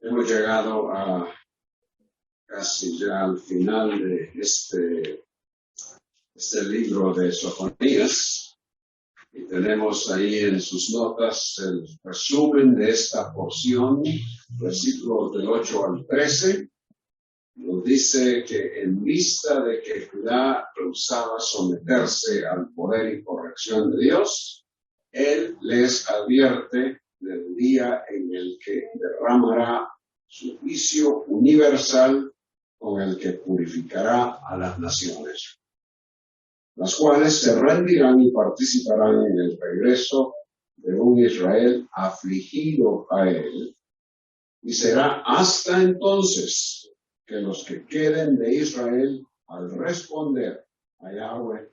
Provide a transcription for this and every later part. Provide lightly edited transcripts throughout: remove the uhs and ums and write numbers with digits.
Hemos llegado a casi ya al final de este libro de Sofonías y tenemos ahí en sus notas el resumen de esta porción, versículos del 8 al 13. Nos dice que en vista de que Judá rehusaba someterse al poder y corrección de Dios, Él les advierte del día en el que derramará su juicio universal con el que purificará a las naciones, las cuales se rendirán y participarán en el regreso de un Israel afligido a Él, y será hasta entonces que los que queden de Israel al responder a Yahweh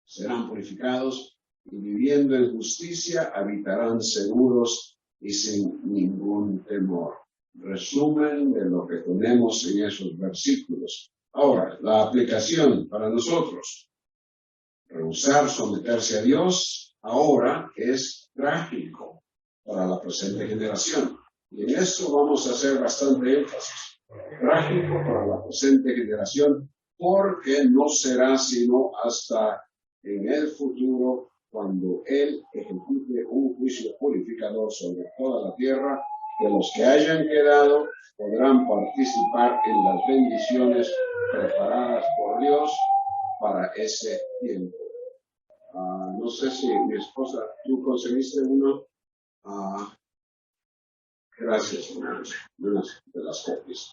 serán purificados y viviendo en justicia habitarán seguros y sin ningún temor. Resumen de lo que tenemos en esos versículos. Ahora, la aplicación para nosotros. Rehusar someterse a Dios ahora es trágico para la presente generación. Y en esto vamos a hacer bastante énfasis. Trágico para la presente generación porque no será sino hasta en el futuro cuando Él ejecute un juicio purificador sobre toda la tierra, que los que hayan quedado podrán participar en las bendiciones preparadas por Dios para ese tiempo. No sé si mi esposa, ¿tú conseguiste uno? Gracias, hermanos, de las copias.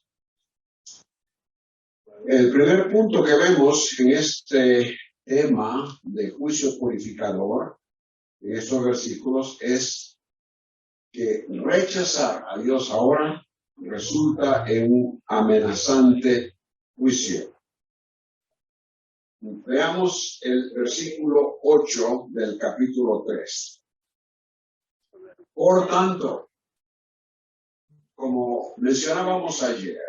El primer punto que vemos en este tema de juicio purificador, en estos versículos, es que rechazar a Dios ahora resulta en un amenazante juicio. Veamos el versículo 8 del capítulo 3. Por tanto, como mencionábamos ayer,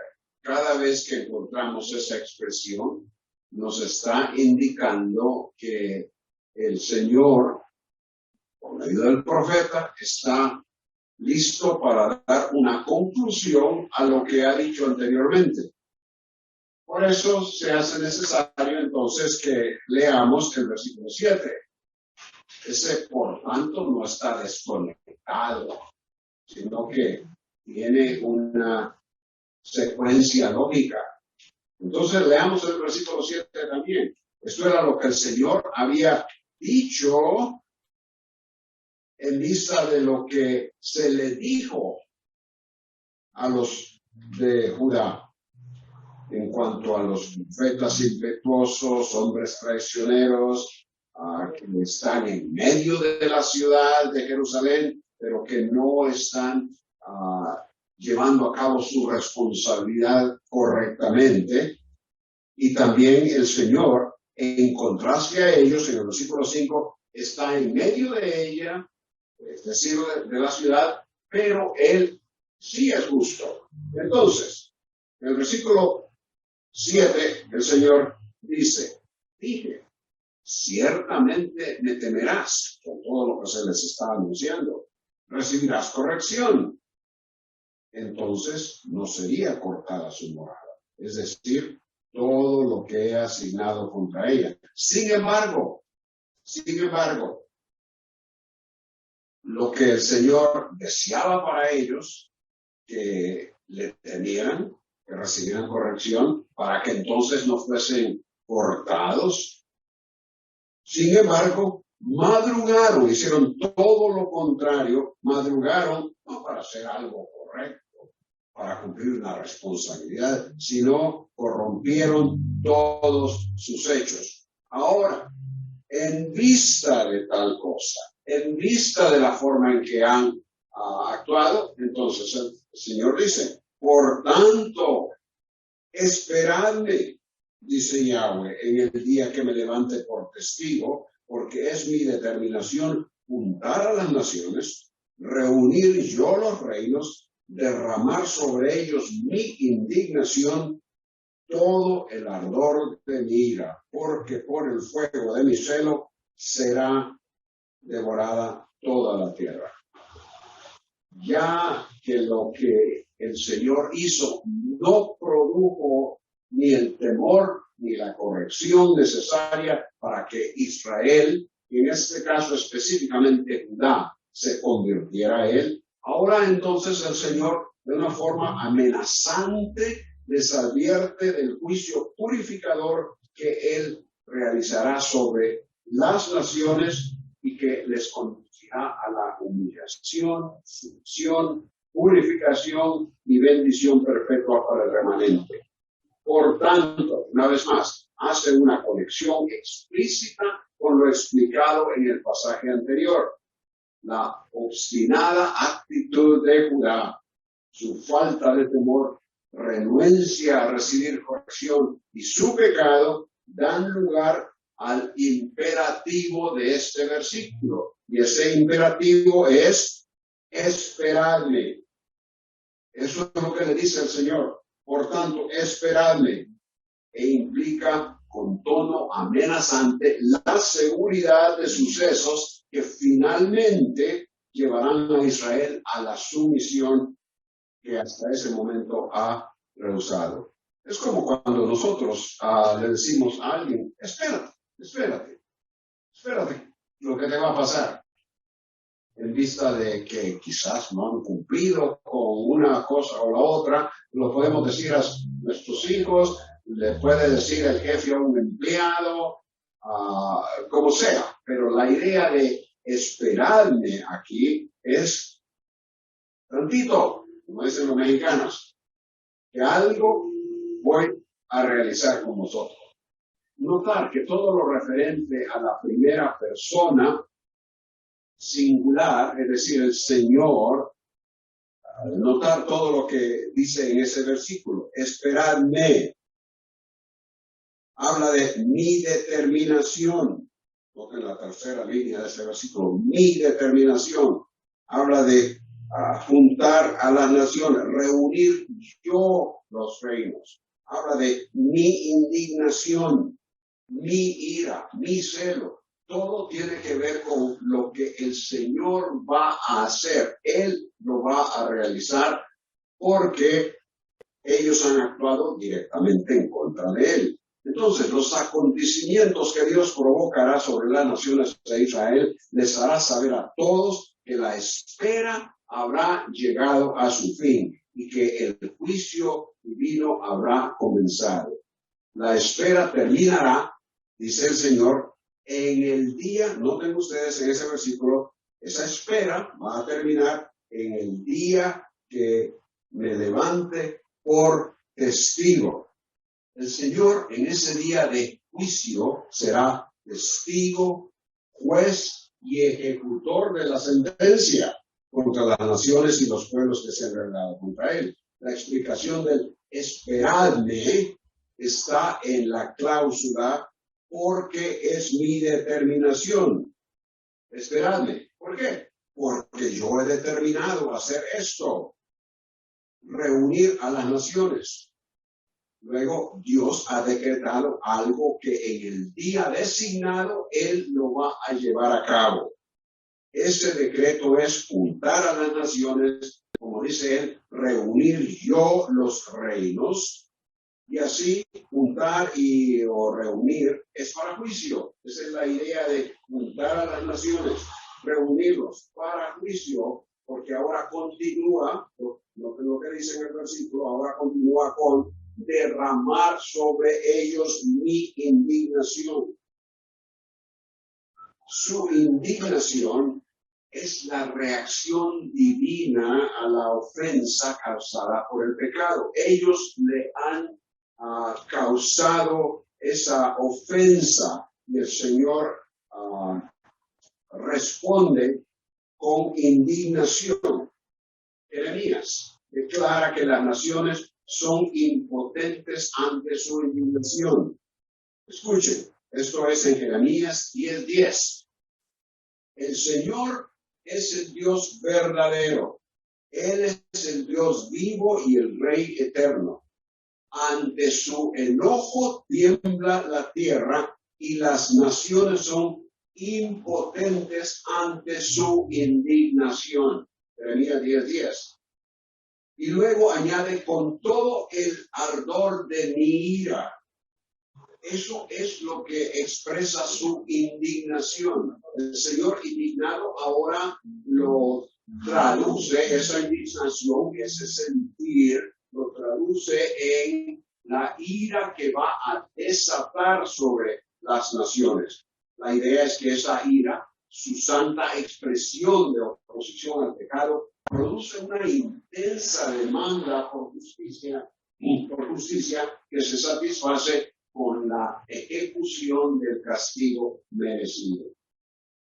cada vez que encontramos esa expresión, nos está indicando que el Señor, por medio del profeta, está listo para dar una conclusión a lo que ha dicho anteriormente. Por eso se hace necesario entonces que leamos el versículo 7. Ese, por tanto, no está desconectado, sino que tiene una secuencia lógica. Entonces leamos el versículo 7 también. Esto era lo que el Señor había dicho en vista de lo que se le dijo a los de Judá en cuanto a los profetas impetuosos, hombres traicioneros, que están en medio de la ciudad de Jerusalén, pero que no están llevando a cabo su responsabilidad correctamente. Y también el Señor, en contraste a ellos, en el versículo 5, está en medio de ella, es decir, de la ciudad, pero Él sí es justo. Entonces, en el versículo 7, el Señor dice, dije, ciertamente me temerás con todo lo que se les está anunciando, recibirás corrección. Entonces no sería cortada su morada, es decir, todo lo que he asignado contra ella. Sin embargo, lo que el Señor deseaba para ellos, que le temieran, que recibieran corrección, para que entonces no fuesen cortados. Sin embargo, madrugaron, hicieron todo lo contrario, madrugaron no para hacer algo correcto, para cumplir una responsabilidad, sino corrompieron todos sus hechos. Ahora, en vista de tal cosa, en vista de la forma en que han actuado, entonces el Señor dice, por tanto, esperadme, dice Yahweh, en el día que me levante por testigo, porque es mi determinación juntar a las naciones, reunir yo los reinos, derramar sobre ellos mi indignación, todo el ardor de mi ira, porque por el fuego de mi celo será devorada toda la tierra. Ya que lo que el Señor hizo no produjo ni el temor ni la corrección necesaria para que Israel, en este caso específicamente Judá, se convirtiera a él. Ahora entonces el Señor, de una forma amenazante, les advierte del juicio purificador que él realizará sobre las naciones y que les conducirá a la humillación, sumisión, purificación y bendición perpetua para el remanente. Por tanto, una vez más, hace una conexión explícita con lo explicado en el pasaje anterior. La obstinada actitud de Judá, su falta de temor, renuencia a recibir corrección y su pecado dan lugar al imperativo de este versículo. Y ese imperativo es esperadme. Eso es lo que le dice el Señor. Por tanto, esperadme. E implica con tono amenazante la seguridad de sucesos que finalmente llevarán a Israel a la sumisión que hasta ese momento ha rehusado. Es como cuando nosotros le decimos a alguien, espérate, lo que te va a pasar. En vista de que quizás no han cumplido con una cosa o la otra, lo podemos decir a nuestros hijos, le puede decir el jefe a un empleado, como sea. Pero la idea de esperarme aquí es tantito, como dicen los mexicanos, que algo voy a realizar con vosotros. Notar que todo lo referente a la primera persona singular, es decir, el Señor, notar todo lo que dice en ese versículo, esperadme, habla de mi determinación, noten la tercera línea de ese versículo, mi determinación, habla de juntar a las naciones, reunir yo los reinos, habla de mi indignación, mi ira, mi celo. Todo tiene que ver con lo que el Señor va a hacer. Él lo va a realizar porque ellos han actuado directamente en contra de Él. Entonces, los acontecimientos que Dios provocará sobre las naciones de Israel les hará saber a todos que la espera habrá llegado a su fin y que el juicio divino habrá comenzado. La espera terminará, dice el Señor, en el día, noten ustedes en ese versículo, esa espera va a terminar en el día que me levante por testigo. El Señor en ese día de juicio será testigo, juez y ejecutor de la sentencia contra las naciones y los pueblos que se han rebelado contra Él. La explicación del esperadme está en la cláusula porque es mi determinación. Esperadme. ¿Por qué? Porque yo he determinado hacer esto. Reunir a las naciones. Luego Dios ha decretado algo que en el día designado Él lo va a llevar a cabo. Ese decreto es juntar a las naciones, como dice Él, reunir yo los reinos. Y así juntar o reunir es para juicio. Esa es la idea de juntar a las naciones, reunirlos para juicio, porque ahora continúa, lo que dice en el versículo, ahora continúa con derramar sobre ellos mi indignación. Su indignación es la reacción divina a la ofensa causada por el pecado. Ellos le han causado esa ofensa y el Señor responde con indignación. Jeremías declara que las naciones son impotentes ante su indignación. Escuchen, esto es en Jeremías 10:10. El Señor es el Dios verdadero. Él es el Dios vivo y el Rey eterno. Ante su enojo tiembla la tierra y las naciones son impotentes ante su indignación. Jeremías 10:10. Y luego añade con todo el ardor de mi ira. Eso es lo que expresa su indignación. El Señor indignado ahora lo traduce, esa indignación, ese sentir, lo traduce en la ira que va a desatar sobre las naciones. La idea es que esa ira, su santa expresión de oposición al pecado, produce una intensa demanda por justicia que se satisface con la ejecución del castigo merecido.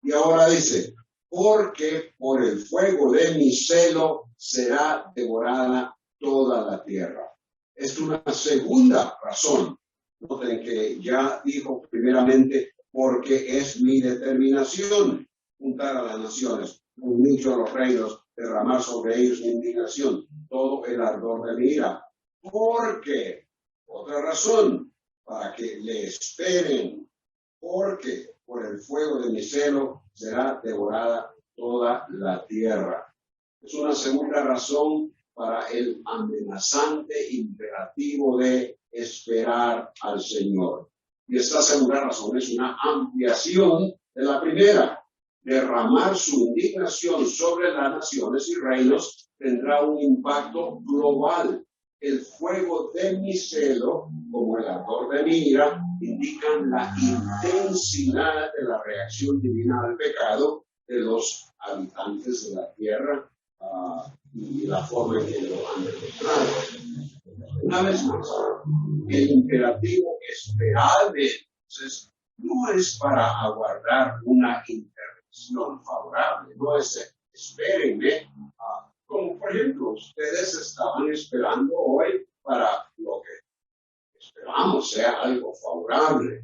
Y ahora dice, porque por el fuego de mi celo será devorada toda la tierra. Es una segunda razón. Noten que ya dijo primeramente, porque es mi determinación juntar a las naciones, unir a los reinos, derramar sobre ellos mi indignación, todo el ardor de mi ira. Porque, otra razón, para que le esperen, porque por el fuego de mi celo será devorada toda la tierra. Es una segunda razón para el amenazante imperativo de esperar al Señor. Y esta segunda razón es una ampliación de la primera. Derramar su indignación sobre las naciones y reinos tendrá un impacto global. El fuego de mi celo, como el ardor de mi ira, indican la intensidad de la reacción divina al pecado de los habitantes de la tierra y la forma en que lo han demostrado. Una vez más, el imperativo esperable, entonces, no es para aguardar una intervención favorable, no es espérenme. Como por ejemplo, ustedes estaban esperando hoy para lo que esperamos sea algo favorable,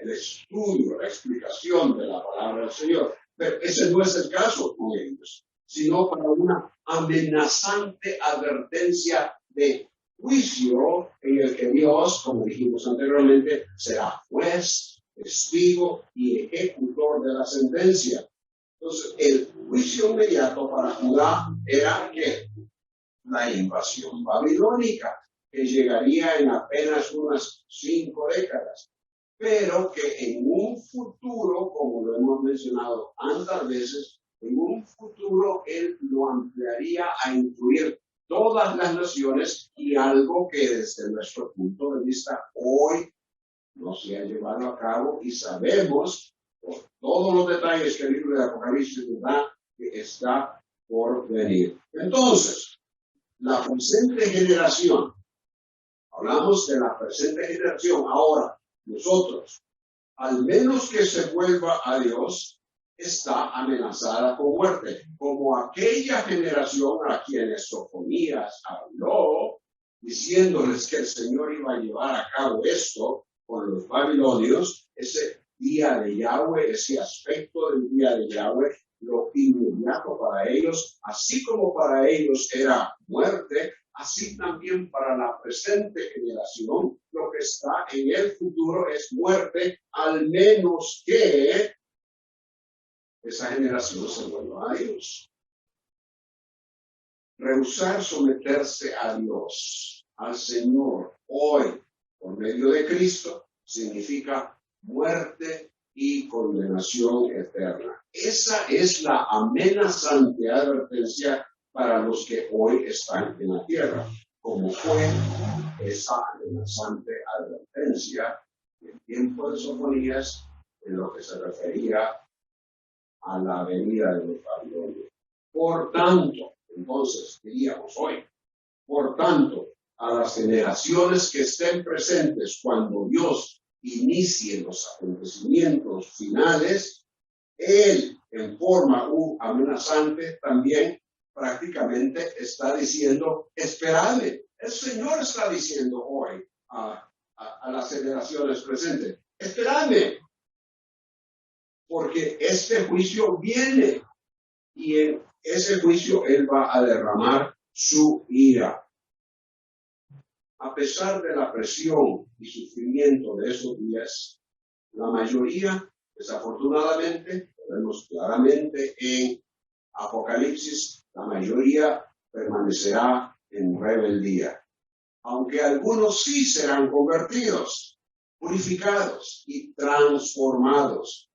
el estudio, la explicación de la palabra del Señor. Pero ese no es el caso con ellos, sino para una amenazante advertencia de juicio en el que Dios, como dijimos anteriormente, será juez, testigo y ejecutor de la sentencia. Entonces, el juicio inmediato para Judá era que la invasión babilónica, que llegaría en apenas unas 5 décadas, pero que en un futuro, como lo hemos mencionado tantas veces, en un futuro él lo ampliaría a incluir todas las naciones y algo que desde nuestro punto de vista hoy no se ha llevado a cabo y sabemos por todos los detalles que el libro de Apocalipsis nos da que está por venir. Entonces, la presente generación, hablamos de la presente generación ahora, nosotros, al menos que se vuelva a Dios, está amenazada con muerte, como aquella generación a quienes Sofonías habló, diciéndoles que el Señor iba a llevar a cabo esto con los babilonios, ese día de Yahweh, ese aspecto del día de Yahweh, lo inmediato para ellos, así como para ellos era muerte, así también para la presente generación, lo que está en el futuro es muerte, al menos que esa generación se vuelva a Dios. Rehusar someterse a Dios, al Señor, hoy, por medio de Cristo, significa muerte y condenación eterna. Esa es la amenazante advertencia para los que hoy están en la tierra, como fue esa amenazante advertencia en el tiempo de Sofonías, en lo que se refería a la venida de los babilonios. Por tanto, entonces, diríamos hoy, por tanto, a las generaciones que estén presentes cuando Dios inicie los acontecimientos finales, Él, en forma amenazante, también prácticamente está diciendo, esperadme. El Señor está diciendo hoy a las generaciones presentes, esperadme, porque este juicio viene y en ese juicio Él va a derramar su ira. A pesar de la presión y sufrimiento de esos días, la mayoría, desafortunadamente, vemos claramente en Apocalipsis, la mayoría permanecerá en rebeldía. Aunque algunos sí serán convertidos, purificados y transformados.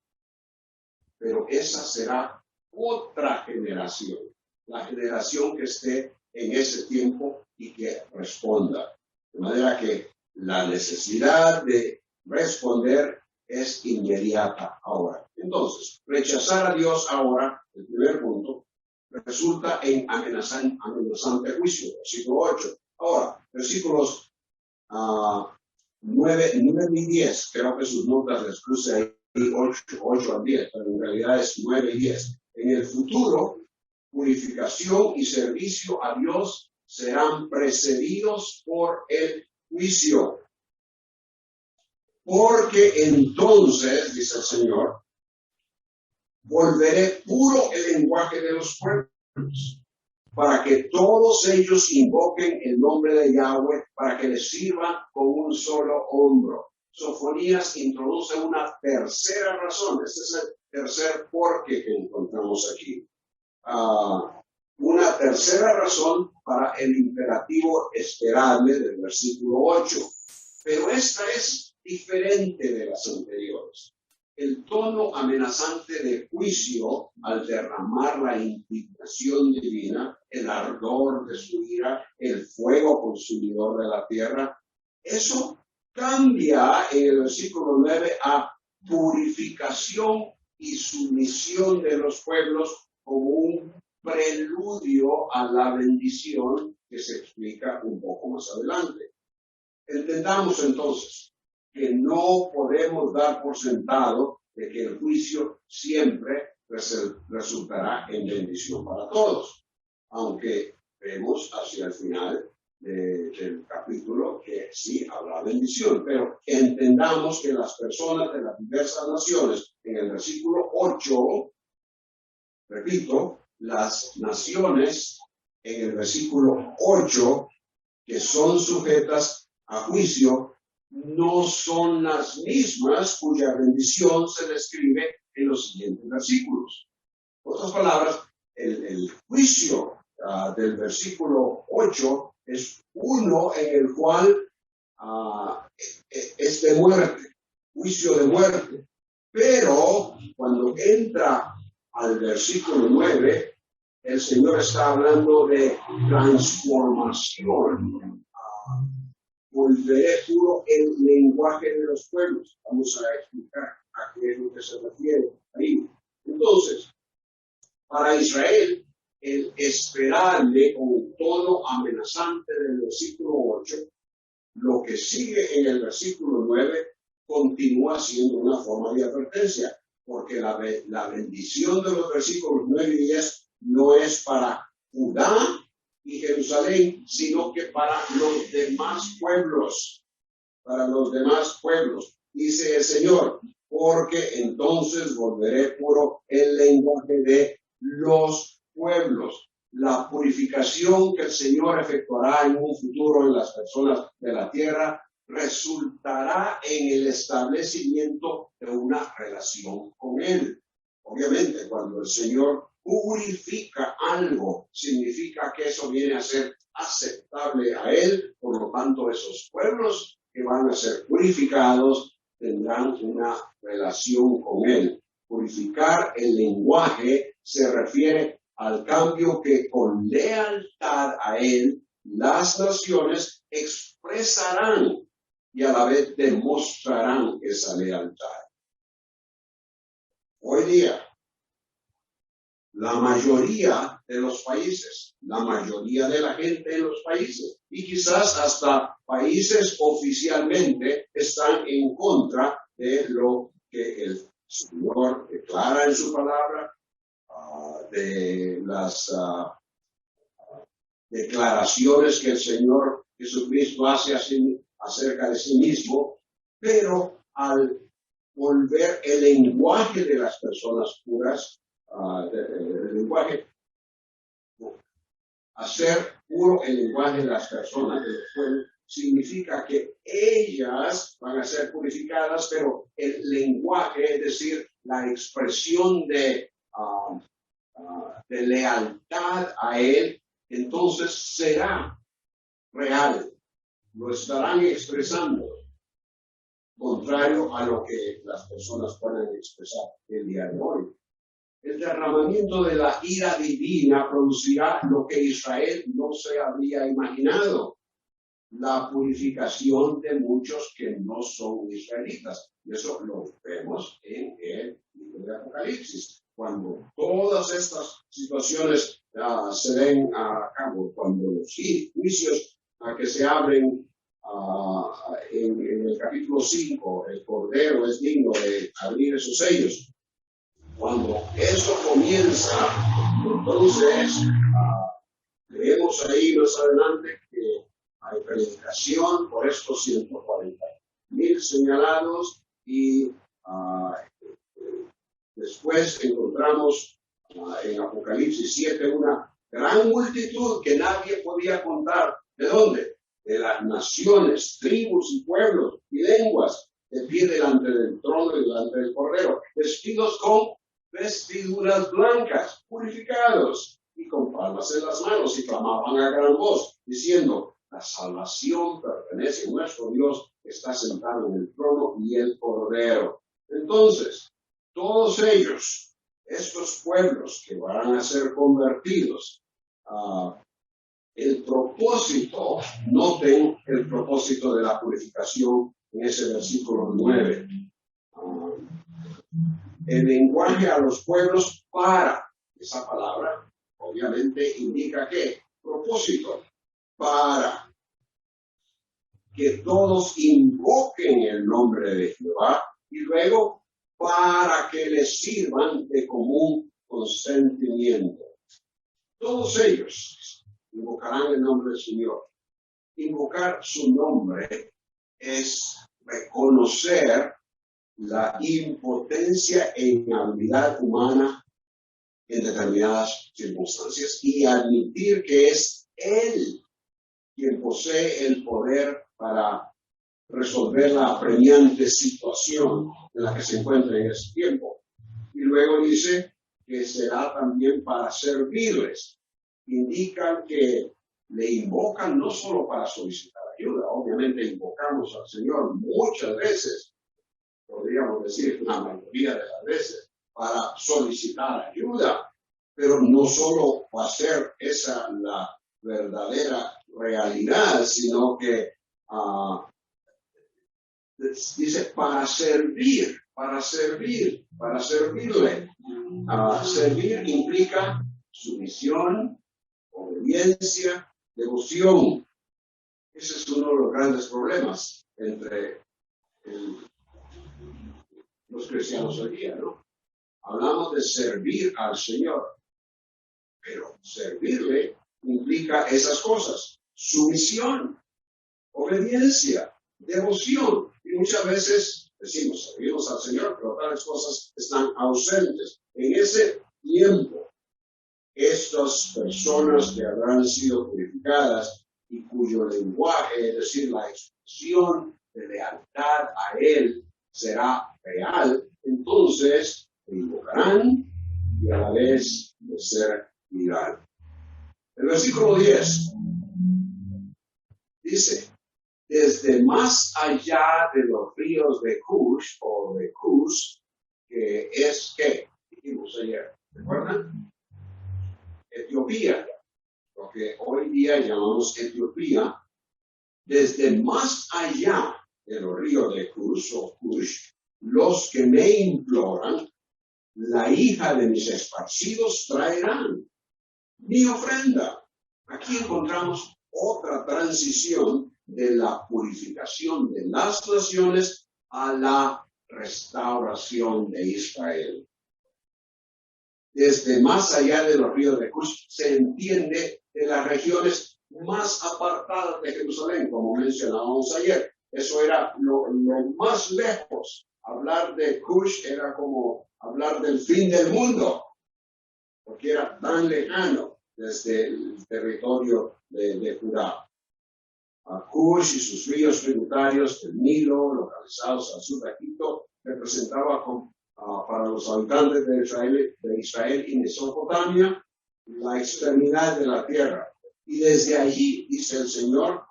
Pero esa será otra generación, la generación que esté en ese tiempo y que responda. De manera que la necesidad de responder es inmediata ahora. Entonces, rechazar a Dios ahora, el primer punto, resulta en amenazante juicio, versículo 8. Ahora, versículos 9 y 10, creo que sus notas les puse ahí 8 al 10, pero en realidad es 9 y 10. En el futuro, purificación y servicio a Dios serán precedidos por el juicio. Porque entonces, dice el Señor, volveré puro el lenguaje de los pueblos, para que todos ellos invoquen el nombre de Yahweh, para que les sirvan con un solo hombro. Sofonías introduce una tercera razón. Este es el tercer porqué que encontramos aquí. Una tercera razón para el imperativo esperable del versículo 8. Pero esta es diferente de las anteriores. El tono amenazante de juicio al derramar la indignación divina, el ardor de su ira, el fuego consumidor de la tierra, eso cambia en el versículo 9 a purificación y sumisión de los pueblos como un preludio a la bendición que se explica un poco más adelante. Entendamos entonces que no podemos dar por sentado de que el juicio siempre resultará en bendición para todos, aunque vemos hacia el final del capítulo que sí habrá bendición, pero entendamos que las personas de las diversas naciones, en el versículo 8, repito, las naciones en el versículo 8 que son sujetas a juicio no son las mismas cuya bendición se describe en los siguientes versículos. En otras palabras, el juicio del versículo 8 es uno en el cual es de muerte, juicio de muerte. Pero cuando entra al versículo 9, el Señor está hablando de transformación. Volveré puro el lenguaje de los pueblos. Vamos a explicar a qué es lo que se refiere ahí. Entonces, para Israel, el esperarle con un tono amenazante del versículo 8, lo que sigue en el versículo 9 continúa siendo una forma de advertencia, porque la bendición de los versículos 9 y 10 no es para Judá y Jerusalén, sino que para los demás pueblos, dice el Señor, porque entonces volveré puro el lenguaje de los pueblos. La purificación que el Señor efectuará en un futuro en las personas de la tierra resultará en el establecimiento de una relación con Él. Obviamente, cuando el Señor purifica algo, significa que eso viene a ser aceptable a Él. Por lo tanto, esos pueblos que van a ser purificados tendrán una relación con Él. Purificar el lenguaje se refiere al cambio que con lealtad a Él las naciones expresarán y a la vez demostrarán esa lealtad. Hoy día, la mayoría de los países, la mayoría de la gente en los países, y quizás hasta países oficialmente están en contra de lo que el Señor declara en su palabra, de las declaraciones que el Señor Jesucristo hace acerca de sí mismo, pero al volver el lenguaje de las personas puras, el lenguaje, hacer puro el lenguaje de las personas del pueblo, significa que ellas van a ser purificadas, pero el lenguaje, es decir, la expresión de lealtad a Él, entonces será real. Lo estarán expresando, contrario a lo que las personas puedan expresar el día de hoy. El derramamiento de la ira divina producirá lo que Israel no se había imaginado: la purificación de muchos que no son israelitas. Y eso lo vemos en el libro de Apocalipsis. Cuando todas estas situaciones se den a cabo, cuando los juicios que se abren en el capítulo 5, el Cordero es digno de abrir esos sellos. Cuando eso comienza, entonces leemos ahí más adelante que hay predicación por estos 140,000 señalados y después encontramos en Apocalipsis 7 una gran multitud que nadie podía contar. ¿De dónde? De las naciones, tribus y pueblos y lenguas, de pie delante del trono y delante del Cordero, vestidos con vestiduras blancas, purificados y con palmas en las manos, y clamaban a gran voz, diciendo: la salvación pertenece a nuestro Dios, que está sentado en el trono y el Cordero. Entonces, todos ellos, estos pueblos que van a ser convertidos, el propósito, noten el propósito de la purificación en ese versículo 9. El lenguaje a los pueblos para, esa palabra obviamente indica que propósito, para que todos invoquen el nombre de Jehová, y luego para que les sirvan de común consentimiento. Todos ellos invocarán el nombre del Señor. Invocar su nombre es reconocer la impotencia e inhabilidad humana en determinadas circunstancias y admitir que es Él quien posee el poder para resolver la apremiante situación en la que se encuentra en ese tiempo. Y luego dice que será también para servirles. Indican que le invocan no solo para solicitar ayuda, obviamente invocamos al Señor muchas veces, podríamos decir la mayoría de las veces, para solicitar ayuda, pero no solo va a ser esa la verdadera realidad, sino que dice para servir, para servirle. Servir implica sumisión, obediencia, devoción. Ese es uno de los grandes problemas entre los cristianos hoy día, ¿no? Hablamos de servir al Señor, pero servirle implica esas cosas: sumisión, obediencia, devoción. Y muchas veces decimos, servimos al Señor, pero tales cosas están ausentes. En ese tiempo, estas personas que habrán sido purificadas y cuyo lenguaje, es decir, la expresión de lealtad a Él, será real, entonces le invocarán y a la vez de ser servirán. El versículo 10 dice: desde más allá de los ríos de Cush, o de Cus, que es que dijimos ayer, ¿recuerdan? Etiopía, lo que hoy día llamamos Etiopía. Desde más allá de los ríos de Cus o Cush, los que me imploran, la hija de mis esparcidos traerán mi ofrenda. Aquí encontramos otra transición de la purificación de las naciones a la restauración de Israel. Desde más allá de los ríos de Cush se entiende de las regiones más apartadas de Jerusalén, como mencionábamos ayer. Eso era lo más lejos. Hablar de Cush era como hablar del fin del mundo, porque era tan lejano desde el territorio de Judá. Cush y sus ríos tributarios del Nilo, localizados al sur de Egipto, representaba para los habitantes de Israel y Mesopotamia la extremidad de la tierra, Y desde allí, dice el Señor,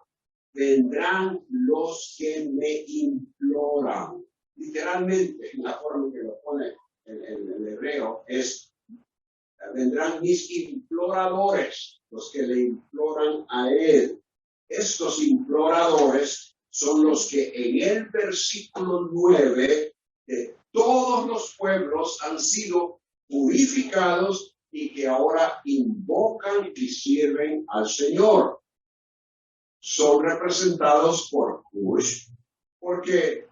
vendrán los que me imploran. Literalmente, en la forma que lo pone el hebreo, es: vendrán mis imploradores, los que le imploran a Él. Estos imploradores son los que en el versículo 9 de todos los pueblos han sido purificados y que ahora invocan y sirven al Señor. Son representados por Cush, porque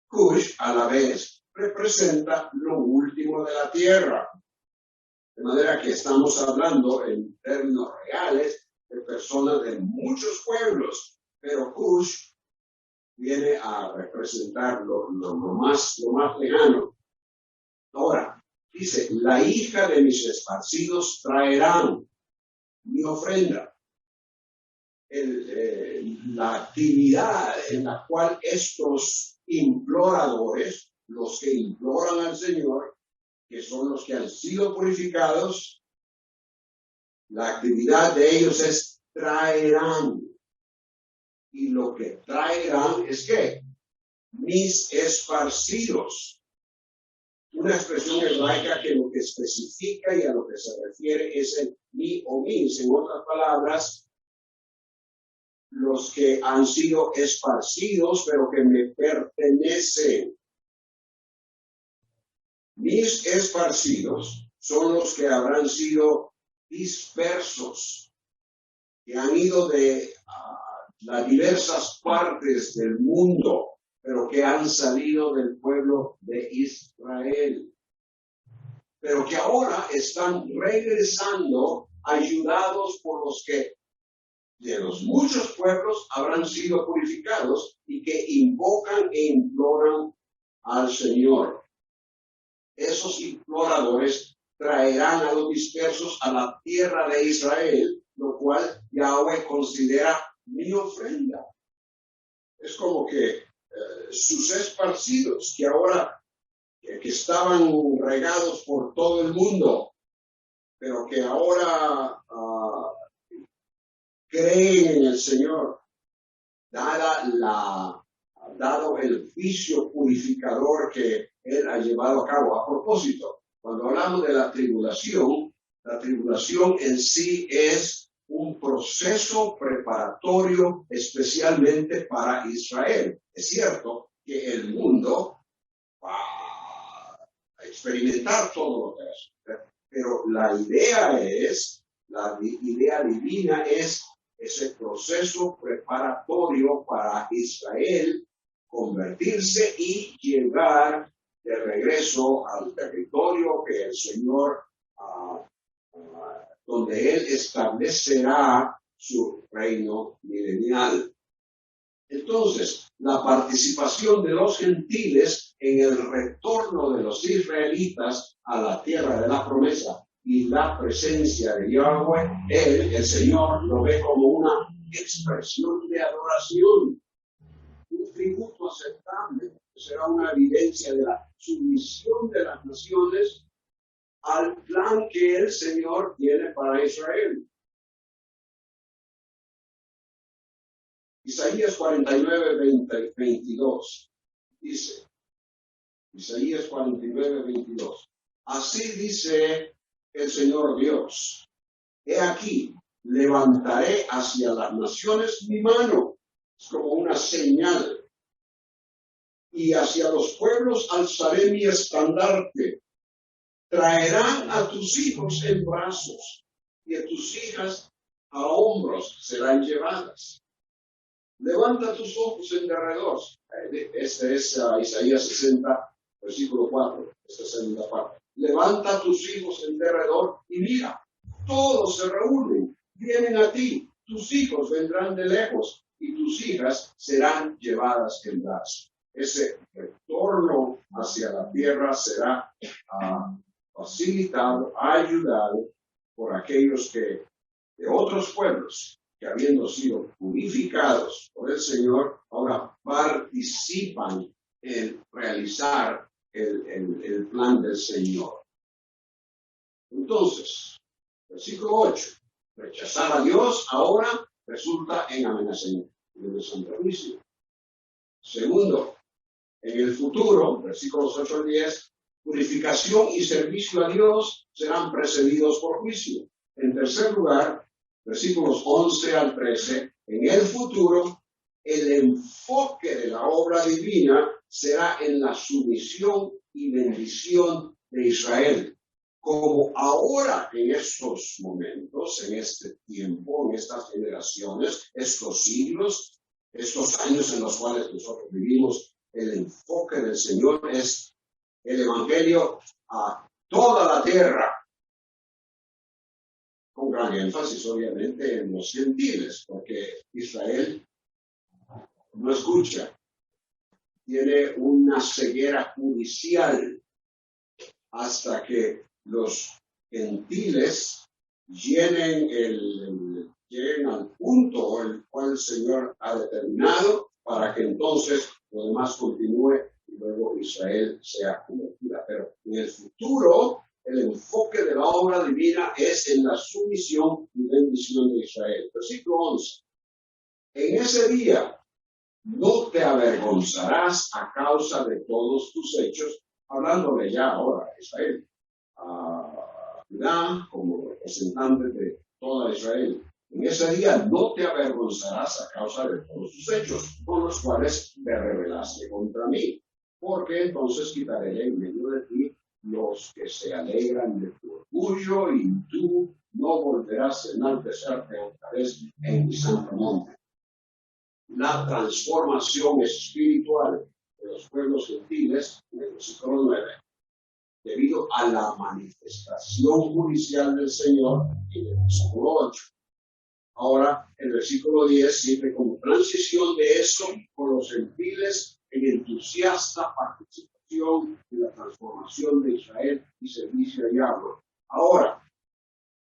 Cush a la vez representa lo último de la tierra. De manera que estamos hablando en términos reales de personas de muchos pueblos, pero Cush viene a representar lo más lejano. Ahora, dice: la hija de mis esparcidos traerán mi ofrenda. La actividad en la cual estos imploradores, los que imploran al Señor, que son los que han sido purificados, la actividad de ellos es traerán. Y lo que traerán es ¿qué? Mis esparcidos. Una expresión hebraica que lo que especifica y a lo que se refiere es el mi o mis. En otras palabras, los que han sido esparcidos, pero que me pertenecen. Mis esparcidos son los que habrán sido dispersos, que han ido de las diversas partes del mundo, pero que han salido del pueblo de Israel, pero que ahora están regresando ayudados por los que de los muchos pueblos habrán sido purificados y que invocan e imploran al Señor. Esos imploradores traerán a los dispersos a la tierra de Israel, lo cual Yahweh considera mi ofrenda. Es como que sus esparcidos, que ahora que estaban regados por todo el mundo, pero que ahora creen en el Señor, dado el juicio purificador que Él ha llevado a cabo. A propósito, cuando hablamos de la tribulación en sí es un proceso preparatorio especialmente para Israel. Es cierto que el mundo va a experimentar todo lo que es, pero la idea divina es ese proceso preparatorio para Israel convertirse y llegar de regreso al territorio que el Señor, donde Él establecerá su reino milenial. Entonces, la participación de los gentiles en el retorno de los israelitas a la tierra de la promesa y la presencia de Yahweh, Él, el Señor, lo ve como una expresión de adoración, un tributo aceptable. Será una evidencia de la sumisión de las naciones al plan que el Señor tiene para Israel. Isaías 49, 22 dice, Isaías 49, 22, así dice el Señor Dios: he aquí, levantaré hacia las naciones mi mano, es como una señal, y hacia los pueblos alzaré mi estandarte. Traerán a tus hijos en brazos, y a tus hijas a hombros serán llevadas. Levanta tus ojos en derredor. Este es Isaías 60, versículo 4, esta segunda parte. Levanta tus hijos en derredor y mira, todos se reúnen, vienen a ti, tus hijos vendrán de lejos y tus hijas serán llevadas en brazos. Ese retorno hacia la tierra será facilitado, ayudado por aquellos que de otros pueblos que habiendo sido purificados por el Señor, ahora participan en realizar el plan del Señor. Entonces, versículo 8. Rechazar a Dios ahora resulta en amenazamiento de juicio. Segundo, en el futuro, versículos 8 al 10, purificación y servicio a Dios serán precedidos por juicio. En tercer lugar, versículos 11 al 13, en el futuro, el enfoque de la obra divina será en la sumisión y bendición de Israel. Como ahora en estos momentos, en este tiempo, en estas generaciones, estos siglos, estos años en los cuales nosotros vivimos, el enfoque del Señor es el Evangelio a toda la tierra, con gran énfasis obviamente en los gentiles, porque Israel no escucha, tiene una ceguera judicial hasta que los gentiles lleguen al punto el cual el Señor ha determinado para que entonces lo demás continúe y luego Israel sea convertida. Pero en el futuro, el enfoque de la obra divina es en la sumisión y bendición de Israel. Versículo 11. En ese día no te avergonzarás a causa de todos tus hechos, hablándole ya ahora a Israel, a Judá como representante de toda Israel. En ese día no te avergonzarás a causa de todos tus hechos, con los cuales te rebelaste contra mí, porque entonces quitaré de en medio de ti los que se alegran de tu orgullo, y tú no volverás a enaltecerte otra vez en mi santo monte. La transformación espiritual de los pueblos gentiles, en el versículo 9, debido a la manifestación judicial del Señor, en el versículo 8. Ahora, el versículo 10 sirve como transición de eso con los gentiles en entusiasta participación en la transformación de Israel y servicio a Yahweh. Ahora,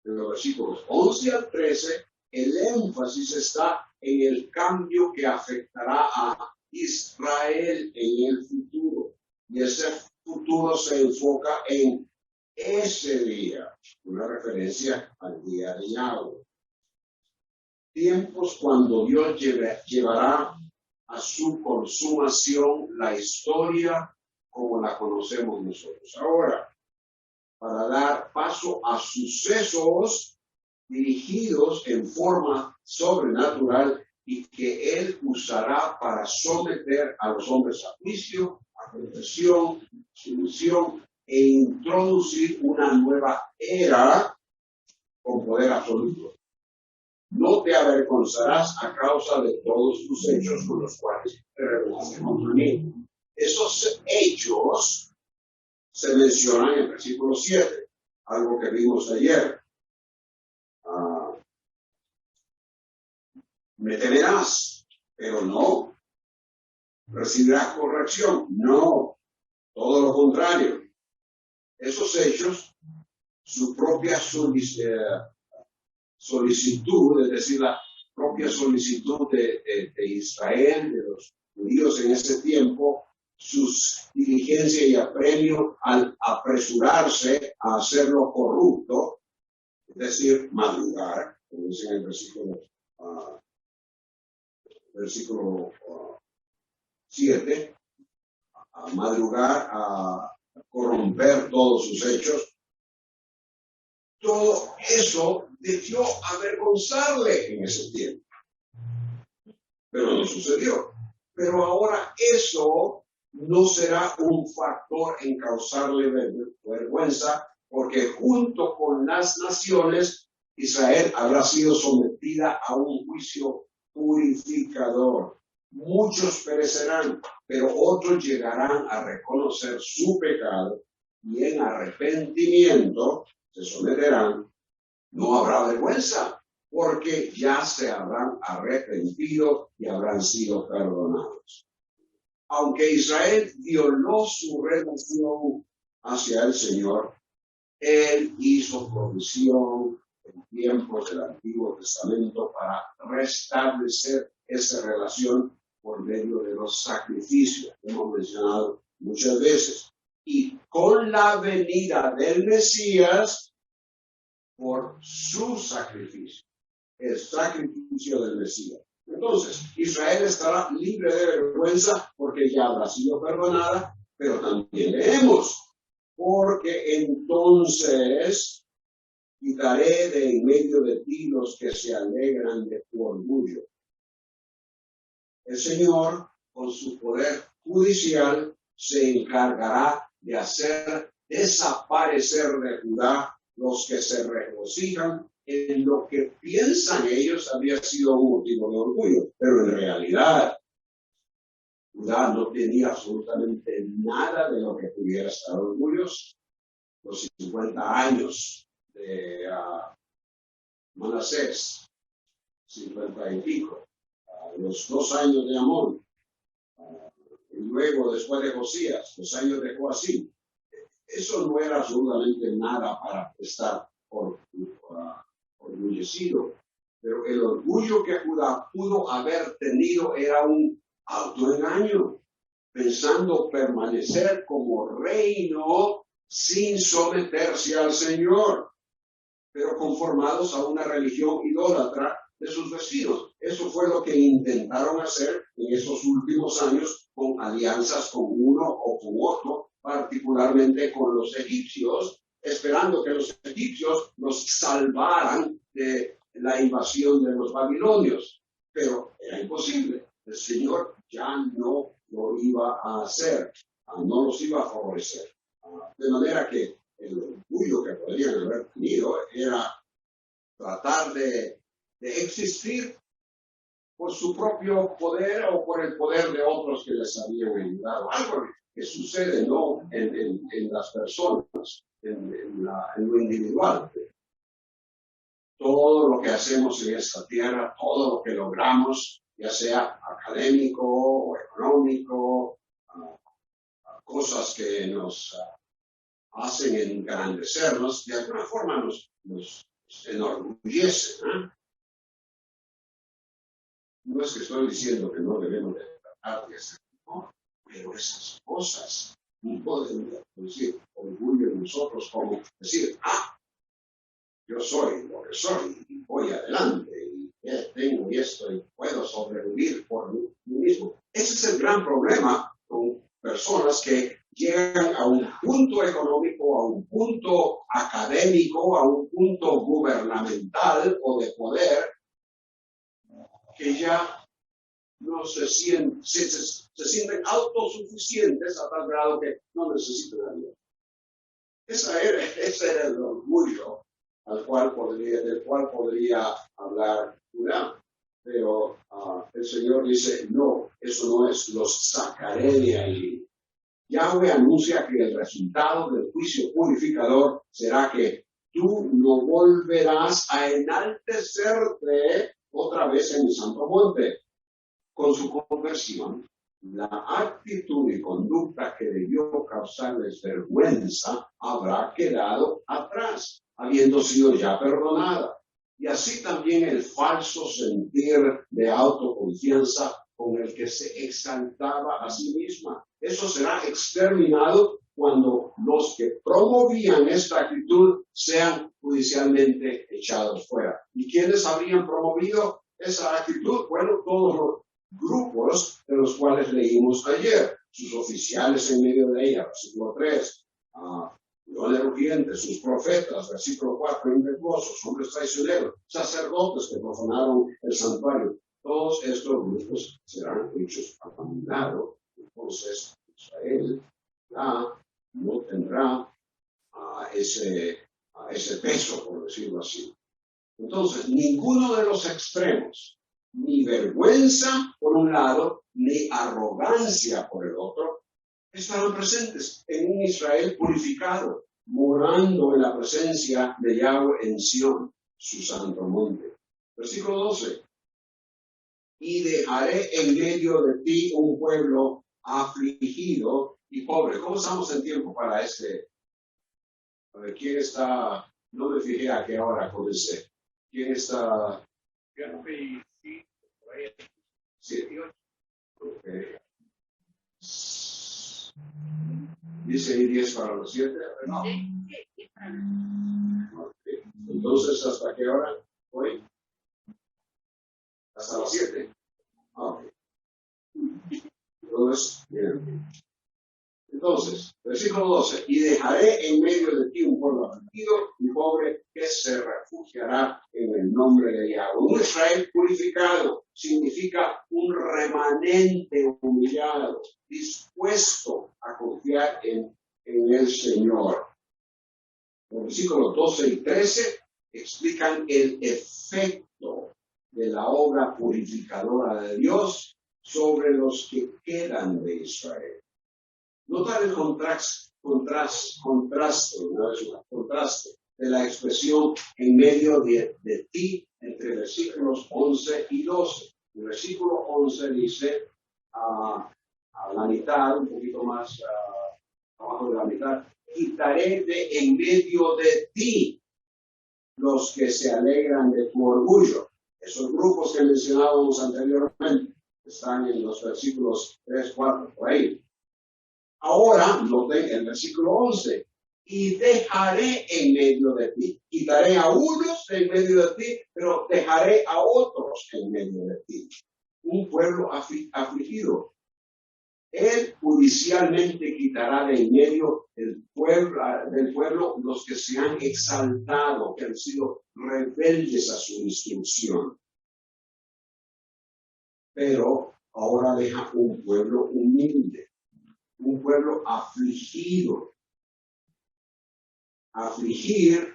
en los versículos 11 al 13, el énfasis está en el cambio que afectará a Israel en el futuro. Y ese futuro se enfoca en ese día, una referencia al día de Yahweh. Tiempos cuando Dios llevará a su consumación la historia como la conocemos nosotros ahora, para dar paso a sucesos dirigidos en forma sobrenatural y que Él usará para someter a los hombres a juicio, a confesión, sumisión e introducir una nueva era con poder absoluto. No te avergonzarás a causa de todos tus hechos con los cuales te rebelaste contra mí. Esos hechos se mencionan en el versículo 7, algo que vimos ayer. Me temerás, pero no. Recibirás corrección, no. Todo lo contrario. Esos hechos, su propia solicitud, es decir, la propia solicitud de Israel, de los judíos en ese tiempo, sus diligencia y apremio al apresurarse a hacerlo corrupto, es decir, madrugar, como dice en el versículo 7, a madrugar, a corromper todos sus hechos. Todo eso debió avergonzarle en ese tiempo, pero no sucedió. Pero ahora eso no será un factor en causarle vergüenza, porque junto con las naciones, Israel habrá sido sometida a un juicio purificador. Muchos perecerán, pero otros llegarán a reconocer su pecado y en arrepentimiento se someterán. No habrá vergüenza, porque ya se habrán arrepentido y habrán sido perdonados. Aunque Israel violó su relación hacia el Señor, Él hizo provisión en tiempos del Antiguo Testamento para restablecer esa relación por medio de los sacrificios, que hemos mencionado muchas veces. Y con la venida del Mesías, por su sacrificio, el sacrificio del Mesías. Entonces, Israel estará libre de vergüenza porque ya habrá sido perdonada, pero también leemos, porque entonces quitaré de en medio de ti los que se alegran de tu orgullo. El Señor, con su poder judicial, se encargará de hacer desaparecer de Judá los que se regocijan en lo que piensan ellos había sido un motivo de orgullo, pero en realidad Judá no tenía absolutamente nada de lo que pudiera estar orgulloso. Los 50 años de Manasés, 50 y pico, los 2 años de Amón, y luego después de Josías, los años de Joacim. Eso no era absolutamente nada para estar orgullecido, pero el orgullo que Judá pudo haber tenido era un autoengaño, pensando permanecer como reino sin someterse al Señor, pero conformados a una religión idólatra de sus vecinos. Eso fue lo que intentaron hacer en esos últimos años con alianzas con uno o con otro, particularmente con los egipcios, esperando que los egipcios los salvaran de la invasión de los babilonios. Pero era imposible. El Señor ya no lo iba a hacer, no los iba a favorecer. De manera que el orgullo que podrían haber tenido era tratar de existir por su propio poder o por el poder de otros que les habían ayudado. Algo que sucede no en las personas, en lo individual. Todo lo que hacemos en esta tierra, todo lo que logramos, ya sea académico o económico, cosas que nos hacen engrandecernos, de alguna forma nos enorgullecen. No es que estoy diciendo que no debemos de tratar de hacer, no, pero esas cosas no pueden producir orgullo en nosotros, como decir, yo soy lo que soy, y voy adelante, y tengo esto, y puedo sobrevivir por mí mismo. Ese es el gran problema con personas que llegan a un punto económico, a un punto académico, a un punto gubernamental o de poder, que ya no se sienten autosuficientes a tal grado que no necesitan a Dios. Ese era el orgullo del cual podría hablar Judá. Pero el Señor dice, no, eso no es, los sacaré de ahí. Yahweh anuncia que el resultado del juicio purificador será que tú no volverás a enaltecerte otra vez en el santo monte. Con su conversión, la actitud y conducta que debió causarles vergüenza habrá quedado atrás, habiendo sido ya perdonada. Y así también el falso sentir de autoconfianza con el que se exaltaba a sí misma. Eso será exterminado cuando los que promovían esta actitud sean judicialmente echados fuera. ¿Y quiénes habrían promovido esa actitud? Bueno, todos los grupos de los cuales leímos ayer, sus oficiales en medio de ella, versículo 3, leones rugientes, sus profetas, versículo 4, impetuosos, hombres traicioneros, sacerdotes que profanaron el santuario. Todos estos grupos serán hechos a un lado. Entonces, Israel ya no tendrá ese peso, por decirlo así. Entonces, ninguno de los extremos, ni vergüenza por un lado, ni arrogancia por el otro, estarán presentes en un Israel purificado, morando en la presencia de Yahweh en Sión, su santo monte. Versículo 12. Y dejaré en medio de ti un pueblo afligido y pobre. ¿Cómo estamos en tiempo para este? A ver, ¿quién está? No me fijé a qué hora comencé. ¿Quién está? Sí. Okay. Dice ahí 10 para los 7. No. Okay. Entonces, ¿hasta qué hora hoy? Hasta las 7. Ok. Entonces, versículo 12, y dejaré en medio de ti un pueblo afligido y pobre que se refugiará en el nombre de Yahweh. Un Israel purificado significa un remanente humillado, dispuesto a confiar en el Señor. Los versículos 12 y 13 explican el efecto de la obra purificadora de Dios sobre los que quedan de Israel. Nota el contraste de la expresión en medio de ti entre versículos 11 y 12. El versículo 11 dice a la mitad, un poquito más abajo de la mitad, quitaré de en medio de ti los que se alegran de tu orgullo. Esos grupos que mencionábamos anteriormente están en los versículos 3, 4, por ahí. Ahora, noten el versículo 11, y dejaré en medio de ti. Quitaré a unos en medio de ti, pero dejaré a otros en medio de ti. Un pueblo afligido. Él judicialmente quitará de en medio del pueblo los que se han exaltado, que han sido rebeldes a su instrucción. Pero ahora deja un pueblo humilde. Un pueblo afligido. Afligir,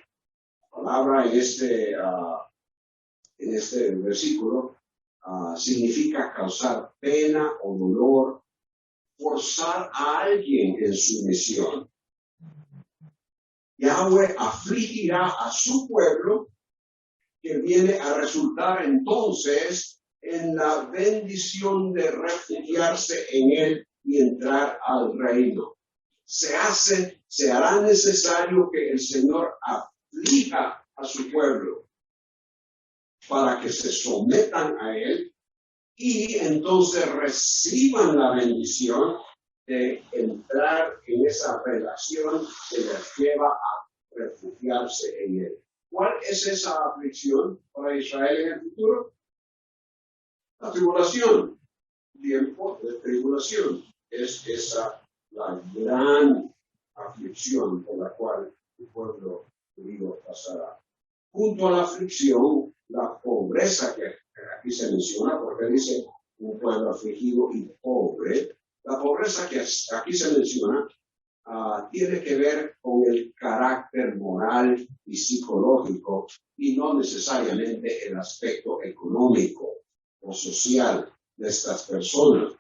palabra en este versículo, significa causar pena o dolor, forzar a alguien en su misión. Yahweh afligirá a su pueblo, que viene a resultar entonces en la bendición de refugiarse en él y entrar al reino. Se hará necesario que el Señor aflija a su pueblo para que se sometan a él y entonces reciban la bendición de entrar en esa relación que les lleva a refugiarse en él. ¿Cuál es esa aflicción para Israel en el futuro? La tribulación. Tiempo de tribulación. Es esa la gran aflicción por la cual el pueblo judío pasará. Junto a la aflicción, la pobreza que aquí se menciona, porque dice un pueblo afligido y pobre, la pobreza que aquí se menciona tiene que ver con el carácter moral y psicológico y no necesariamente el aspecto económico o social de estas personas.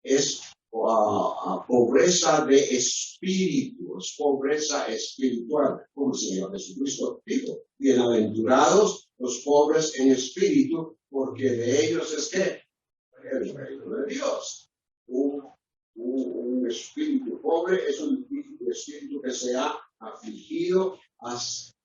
Es pobreza de espíritu, es pobreza espiritual, como el Señor Jesucristo dijo. Bienaventurados los pobres en espíritu, porque de ellos es que el reino de Dios. Un espíritu pobre es un espíritu que se ha afligido,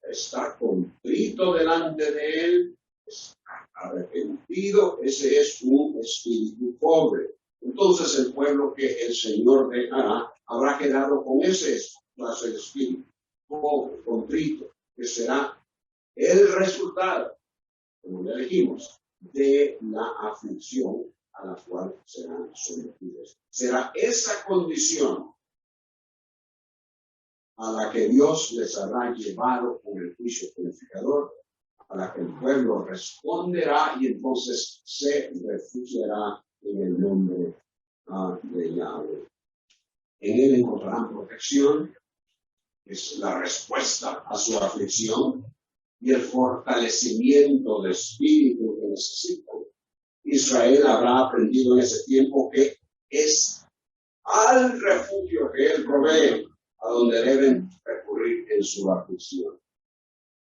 está contrito delante de él, está arrepentido. Ese es un espíritu pobre. Entonces el pueblo que el Señor dejará habrá quedado con ese clase de espíritu pobre, contrito, que será el resultado, como ya dijimos, de la aflicción a la cual serán sometidos. Será esa condición a la que Dios les habrá llevado con el juicio purificador, a la que el pueblo responderá y entonces se refugiará en el nombre de Yahweh. En él encontrarán protección, es la respuesta a su aflicción y el fortalecimiento de espíritu que necesitan. Israel habrá aprendido en ese tiempo que es al refugio que él provee a donde deben recurrir en su aflicción.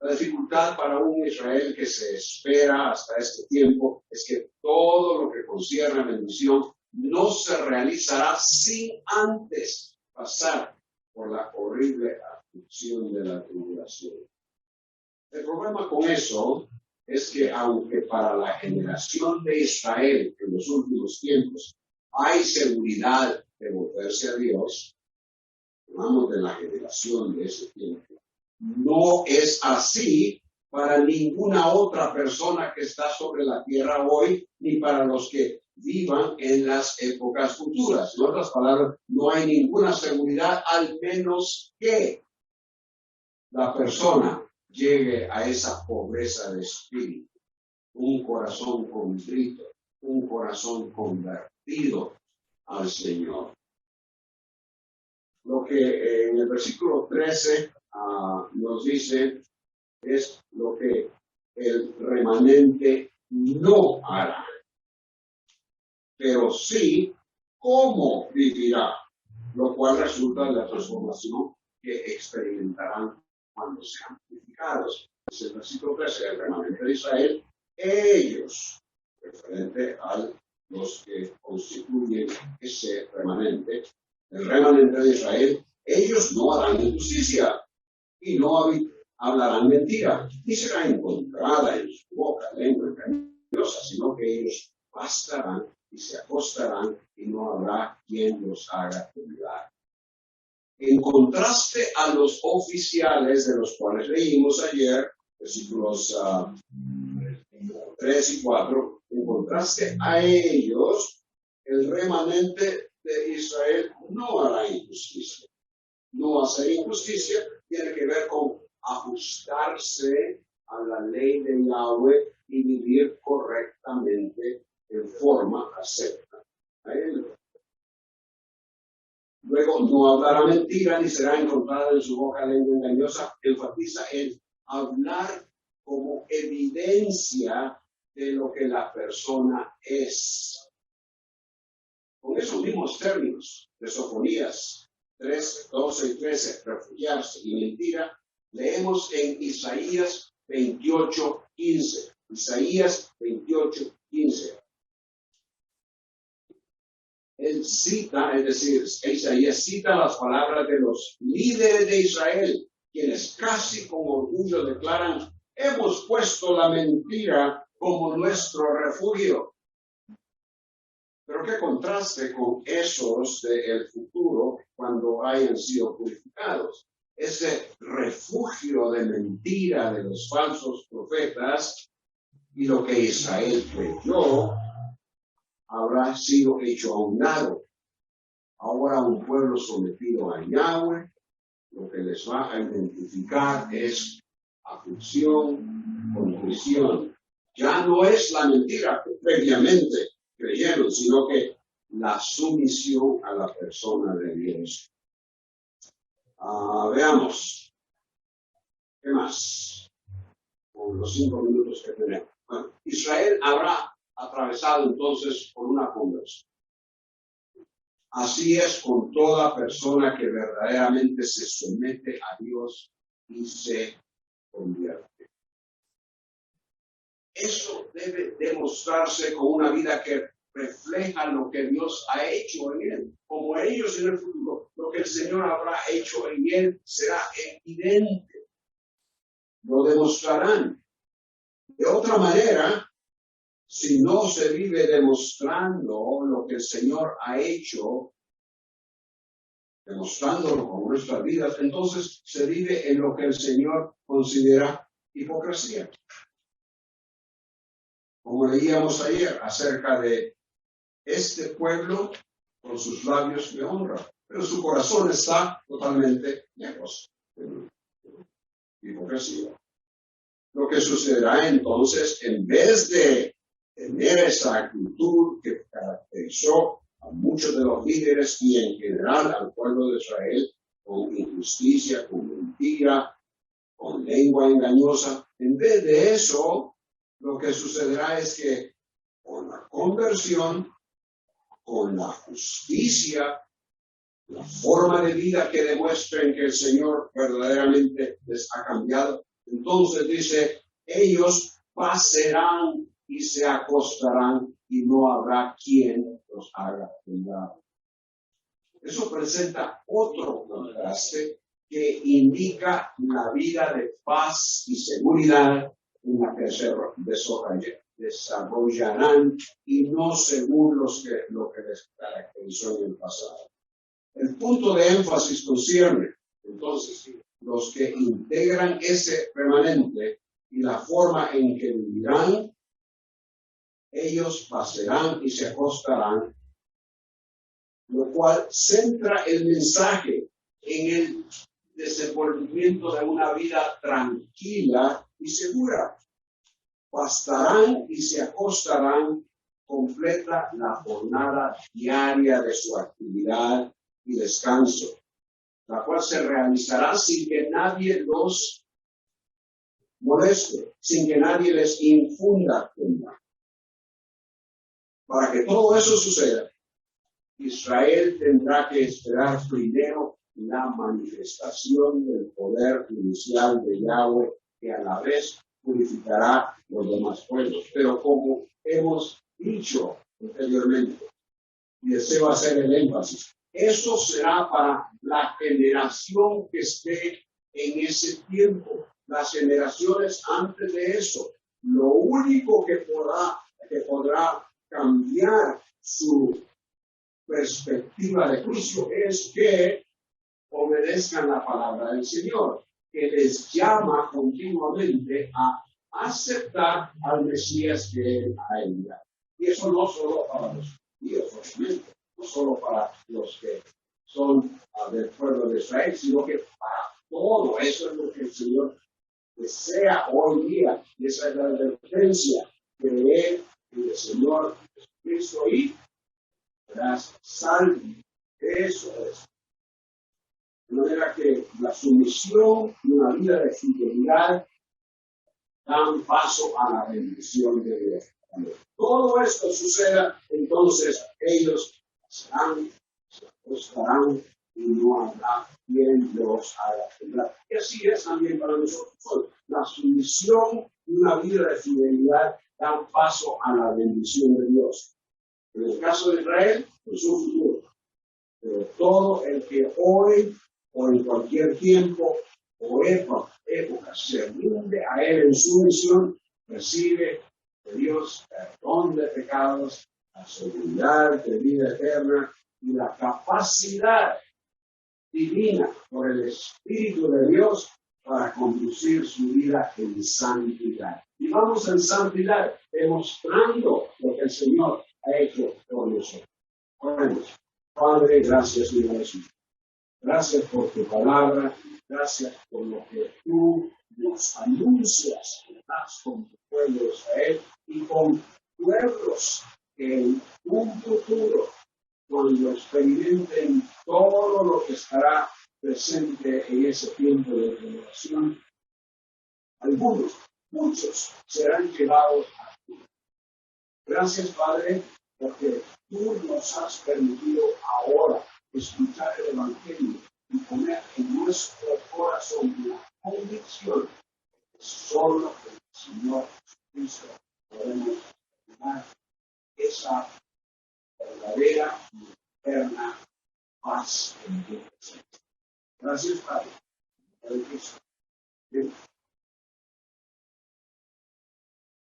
La dificultad para un Israel que se espera hasta este tiempo es que todo lo que concierne a bendición no se realizará sin antes pasar por la horrible aflicción de la tribulación. El problema con eso es que aunque para la generación de Israel en los últimos tiempos hay seguridad de volverse a Dios, hablamos de la generación de ese tiempo, no es así para ninguna otra persona que está sobre la tierra hoy, ni para los que vivan en las épocas futuras. En otras palabras, no hay ninguna seguridad, al menos que la persona llegue a esa pobreza de espíritu, un corazón contrito, un corazón convertido al Señor. Lo que en el versículo 13 nos dice es lo que el remanente no hará, pero sí cómo vivirá, lo cual resulta de la transformación que experimentarán cuando sean purificados. Es el versículo 13, el remanente de Israel, ellos, referente a los que constituyen ese remanente, el remanente de Israel, ellos no harán injusticia y no hablarán mentira, ni será encontrada en su boca lengua engañosa, sino que ellos bastarán y se acostarán y no habrá quien los haga olvidar. En contraste a los oficiales de los cuales leímos ayer, versículos 3 y 4, en contraste a ellos, el remanente de Israel no hará injusticia. No hacer injusticia tiene que ver con ajustarse a la ley de Yahweh y vivir correctamente en forma acepta a él. Luego, no hablará mentira ni será encontrada en su boca lengua engañosa. Enfatiza el hablar como evidencia de lo que la persona es. Con esos mismos términos de Sofonías 3, 12 y 13, refugiarse y mentira, leemos en Isaías 28, 15. Isaías 28, 15. Él cita, es decir, Isaías cita las palabras de los líderes de Israel, quienes casi con orgullo declaran: hemos puesto la mentira como nuestro refugio. Pero qué contraste con esos del futuro cuando hayan sido purificados. Ese refugio de mentira de los falsos profetas y lo que Israel creyó habrá sido hecho a un lado. Ahora un pueblo sometido a Yahweh, lo que les va a identificar es aflicción, contrición. Ya no es la mentira que previamente creyeron, sino que la sumisión a la persona de Dios. Veamos. ¿Qué más? Con los 5 minutos que tenemos. Bueno, Israel habrá atravesado entonces por una conversión. Así es con toda persona que verdaderamente se somete a Dios y se convierte. Eso debe demostrarse con una vida que refleja lo que Dios ha hecho en él, como ellos en el futuro. Lo que el Señor habrá hecho en él será evidente. Lo demostrarán. De otra manera, si no se vive demostrando lo que el Señor ha hecho, demostrándolo con nuestras vidas, entonces se vive en lo que el Señor considera hipocresía. Como leíamos ayer acerca de este pueblo, con sus labios me honra, pero su corazón está totalmente lejos de hipocresía. Lo que sucederá entonces, en vez de tener esa actitud que caracterizó a muchos de los líderes y en general al pueblo de Israel, con injusticia, con mentira, con lengua engañosa, en vez de eso, lo que sucederá es que con la conversión, con la justicia, la forma de vida que demuestren que el Señor verdaderamente les ha cambiado, entonces dice, ellos pasarán y se acostarán y no habrá quien los haga olvidar. Eso presenta otro contraste que indica la vida de paz y seguridad en la que se desarrollarán y no según lo que les caracterizó en el pasado. El punto de énfasis concierne entonces los que integran ese remanente y la forma en que vivirán, ellos pasarán y se acostarán, lo cual centra el mensaje en el desenvolvimiento de una vida tranquila y segura. Pastarán y se acostarán, completa la jornada diaria de su actividad y descanso, la cual se realizará sin que nadie los moleste, sin que nadie les infunda temor. Para que todo eso suceda, Israel tendrá que esperar primero la manifestación del poder inicial de Yahweh, que a la vez purificará los demás pueblos. Pero como hemos dicho anteriormente, y deseo hacer el énfasis, eso será para la generación que esté en ese tiempo, las generaciones antes de eso. Lo único que podrá cambiar su perspectiva de juicio es que obedezcan la palabra del Señor, que les llama continuamente a aceptar al Mesías que Él ha enviado. Y eso no solo para los judíos, obviamente, no solo para los que son del pueblo de Israel, sino que para todo. Eso es lo que el Señor desea hoy día. Y esa es la advertencia que Él y el Señor Jesucristo y las salve. Eso es. De manera que la sumisión y una vida de fidelidad dan paso a la bendición de Dios. Cuando todo esto suceda, entonces ellos serán, se acostarán y no habrá quien los haga temblar. Y así es también para nosotros. La sumisión y una vida de fidelidad dan paso a la bendición de Dios. En el caso de Israel, es un futuro. Pero todo el que hoy o en cualquier tiempo o época se rinde a Él en su misión, recibe de Dios perdón de pecados, la seguridad de vida eterna y la capacidad divina por el Espíritu de Dios para conducir su vida en santidad. Y vamos en santidad, demostrando lo que el Señor ha hecho por nosotros. Oremos. Padre, gracias, Señor Jesús. Gracias por tu palabra, gracias por lo que tú nos anuncias, estás con tu pueblo de Israel y con pueblos en un futuro, cuando experimenten todo lo que estará presente en ese tiempo de renovación. Algunos, muchos, serán llevados a ti. Gracias, Padre, porque tú nos has permitido ahora escuchar el Evangelio y poner en nuestro corazón la convicción de que solo el Señor Jesucristo podemos dar esa verdadera y eterna paz en tu presencia. Gracias, Padre.